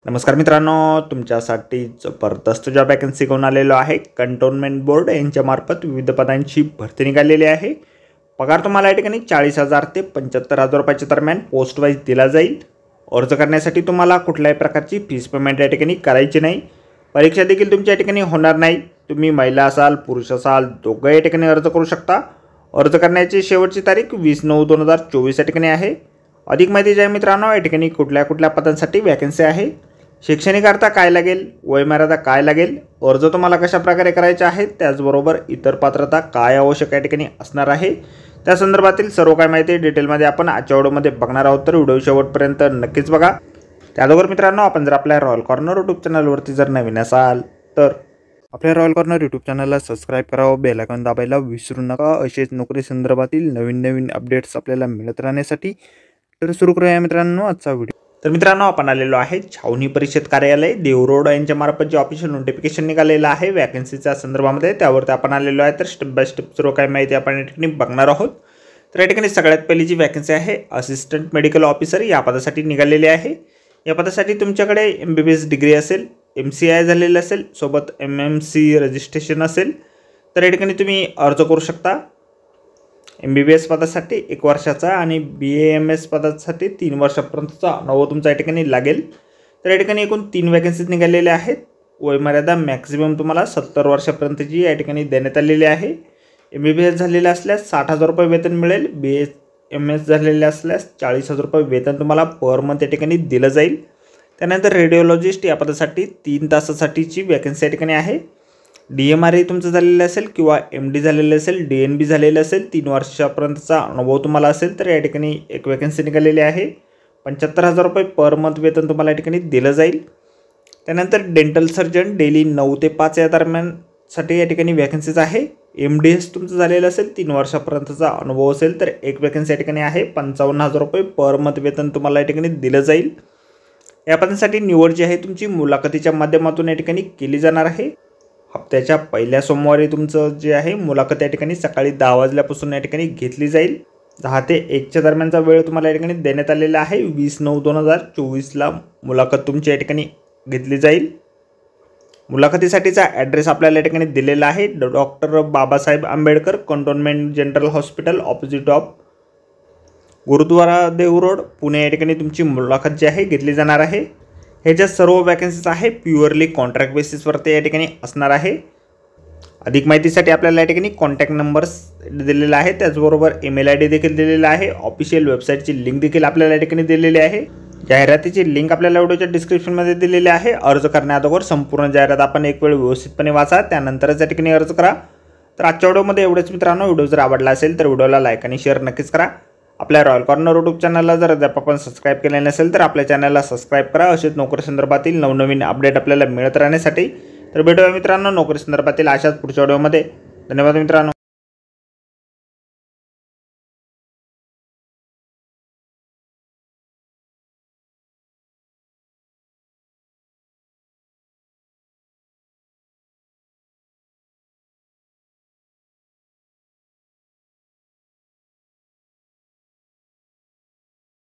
नमस्कार मित्रांनो, तुमच्यासाठी जबरदस्त जॉब वॅकन्सी घेऊन आलेलो आहे। कंटोन्मेंट बोर्ड यांच्या मार्फत विविध पदांची भरती निघालेली आहे। पगार तुम्हाला या ठिकाणी 40,000 ते 75,000 रुपयाच्या दरम्यान पोस्ट वाईज दिला जाईल। अर्ज करण्यासाठी तुम्हाला कुठल्याही प्रकारची फीस पेमेंट या ठिकाणी करायची नाही। परीक्षा देखील तुमच्या ठिकाणी होणार नाही। तुम्ही महिला असाल पुरुष असाल दोघे या ठिकाणी अर्ज करू शकता। अर्ज करण्याची शेवटची तारीख 20/9/2024 या ठिकाणी आहे। अधिक माहिती जी आहे मित्रांनो, या ठिकाणी कुठल्या पदांसाठी वॅकन्सी आहे, शैक्षणिक अर्हता काय लागेल, वयमर्यादा काय लागेल, अर्ज तुम्हाला कशा प्रकारे करायचे आहेत, त्याचबरोबर इतर पात्रता काय आवश्यक या ठिकाणी असणार आहे, त्या संदर्भातील सर्व काही माहिती डिटेलमध्ये आपण आजच्या व्हिडिओमध्ये बघणार आहोत। तर व्हिडिओ शेवटपर्यंत नक्कीच बघा। त्याचबरोबर मित्रांनो, आपण जर आपल्या रॉयल कॉर्नर यूट्यूब चॅनलवरती जर नवीन असाल तर आपल्या रॉयल कॉर्नर यूट्यूब चॅनलला सबस्क्राईब करावं, बेल आयकॉन दाबायला विसरू नका। असेच नोकरी संदर्भातील नवीन अपडेट्स आपल्याला मिळत राहण्यासाठी। तर सुरू करूया मित्रांनो आजचा व्हिडिओ। तर मित्रांनो, आपण आलेलो आहे छावणी परिषद कार्यालय देवरोड यांच्या मार्फत जे ऑफिशियल नोटिफिकेशन निघालेलं आहे वॅकन्सीच्या संदर्भामध्ये, त्यावरती आपण आलेलो आहे। तर स्टेप बाय स्टेप सर्व काही माहिती आपण या ठिकाणी बघणार आहोत। तर या ठिकाणी सगळ्यात पहिली जी वॅकन्सी आहे असिस्टंट मेडिकल ऑफिसर या पदासाठी निघालेली आहे। या पदासाठी तुमच्याकडे MBBS डिग्री असेल, MCI झालेलं असेल, सोबत MMC रजिस्ट्रेशन असेल तर या ठिकाणी तुम्ही अर्ज करू शकता। MBBS पदासाठी 1 वर्षाचा आणि BAMS पदासाठी 3 वर्षापर्यंतचा अनुभव तुमचा या ठिकाणी लागेल। तर या ठिकाणी एकूण 3 वॅकन्सीज निघालेल्या आहेत। वयमर्यादा मॅक्झिमम तुम्हाला 70 वर्षापर्यंतची या ठिकाणी देण्यात आलेली आहे। MBBS झालेला असल्यास 60,000 रुपये वेतन मिळेल। BAMS झालेले असल्यास 40,000 रुपये वेतन तुम्हाला पर मंथ या ठिकाणी दिलं जाईल। त्यानंतर रेडिओलॉजिस्ट या पदासाठी 3 तासासाठीची वॅकन्सी या ठिकाणी आहे। DMRE तुमचं झालेलं असेल किंवा MD झालेलं असेल, DNB झालेलं असेल, 3 वर्षापर्यंतचा अनुभव तुम्हाला असेल तर या ठिकाणी एक वॅकन्सी निघालेली आहे। 75,000 रुपये पर मंथ वेतन तुम्हाला या ठिकाणी दिलं जाईल। त्यानंतर डेंटल सर्जन डेली 9 ते 5 या दरम्यानसाठी या ठिकाणी वॅकन्सीज आहे। MDS तुमचं झालेलं असेल, 3 वर्षापर्यंतचा अनुभव असेल तर एक वॅकन्सी या ठिकाणी आहे। 55,000 रुपये पर मंथ वेतन तुम्हाला या ठिकाणी दिलं जाईल। या पदांसाठी निवड जी आहे तुमची मुलाखतीच्या माध्यमातून या ठिकाणी केली जाणार आहे। हप्त्याच्या पहिल्या सोमवारी तुमचं जे आहे मुलाखत या ठिकाणी सकाळी 10 वाजल्यापासून या ठिकाणी घेतली जाईल। 10 ते 1च्या दरम्यानचा वेळ तुम्हाला या ठिकाणी देण्यात आलेला आहे। 20/9/2024ला मुलाखत तुमची या ठिकाणी घेतली जाईल। मुलाखतीसाठीचा ॲड्रेस आपल्याला या ठिकाणी दिलेला आहे। Doctor Babasaheb Ambedkar cantonment general hospital opposite of Gurudwara देवरोड पुणे या ठिकाणी तुमची मुलाखत जी आहे घेतली जाणार आहे। हे ज्या सर्व वॅकन्सीज आहे प्युअरली कॉन्ट्रॅक्ट बेसिसवरती या ठिकाणी असणार आहे। अधिक माहितीसाठी आपल्याला या ठिकाणी कॉन्टॅक्ट नंबर्स दिलेला आहे, त्याचबरोबर email ID देखील दिलेला आहे। ऑफिशियल वेबसाईटची लिंक देखील आपल्याला या ठिकाणी दिलेली आहे। जाहिरातीची लिंक आपल्याला व्हिडिओच्या डिस्क्रिप्शनमध्ये दिलेली आहे। अर्ज करण्याअगोदर संपूर्ण जाहिरात आपण एक वेळ व्यवस्थितपणे वाचा, त्यानंतरच या ठिकाणी अर्ज करा। तर आजच्या व्हिडिओमध्ये एवढंच मित्रांनो। व्हिडिओ जर आवडला असेल तर व्हिडिओला लाईक आणि शेअर नक्कीच करा। आपल्या रॉयल कॉर्नर यूट्यूब चॅनलला जर अद्याप आपण सबस्क्राईब केले नसेल तर आपल्या चॅनलला सबस्क्राईब करा। असेच नोकरी संदर्भातील नवनवीन अपडेट आपल्याला मिळत राहण्यासाठी। तर भेटूया मित्रांनो नोकरी संदर्भातील अशाच पुढच्या व्हिडिओमध्ये। धन्यवाद मित्रांनो।